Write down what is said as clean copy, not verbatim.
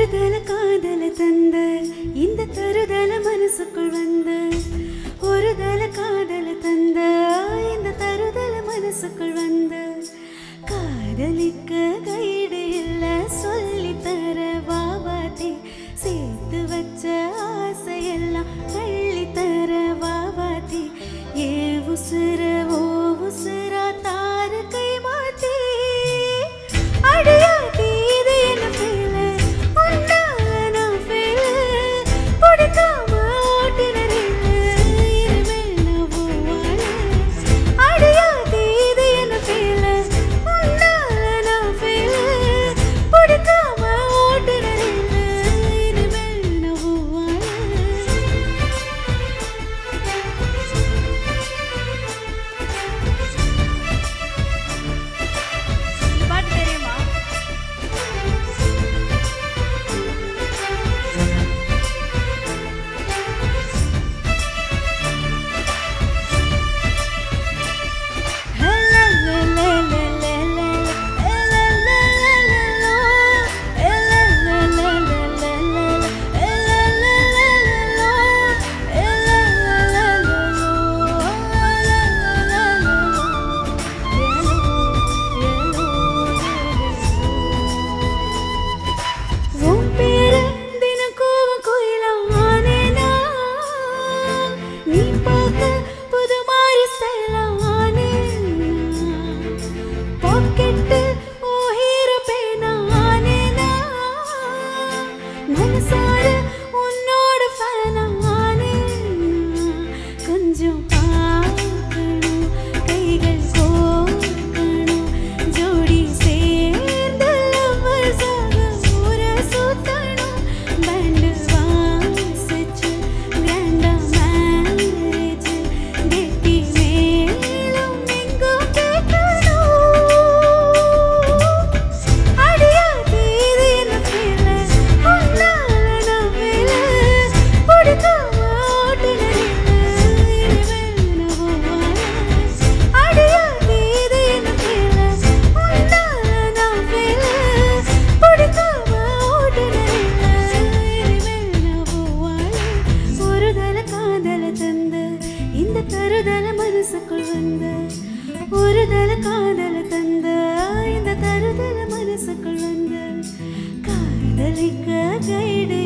ஒருதல காதல தந்த இந்த தருதல மனசுக்குள் வந்த ஒருதல காதல தந்த இந்த தருதல மனசுக்குள் வந்த காதலிக்க கைடு இல்ல சொல்லி தர வாவாத்தி சேர்த்து வச்ச ஆசையெல்லாம் தள்ளி தர வாவாத்தி ஏ உசுர ஓ உசுரா தாரு கை மாத்தி அடியாத்தி இது என்ன ஃபீல் உன்னால நான் ஃபீல் பிடிக்காம ஓட்டினரில் இனிமேல் நான் போவான அடியாத்தி இது என்ன ஃபீல் உன்னால நான் ஃபீல் பிடிக்காம ஓட்டினரில் இனிமேல் நான் போவான பாட்டு தெரியுமா தருதல மனசுக்குள் வந்த ஒருதல காதல தந்த இந்த தருதல மனசுக்குள் வந்த காதலிக்க கைடு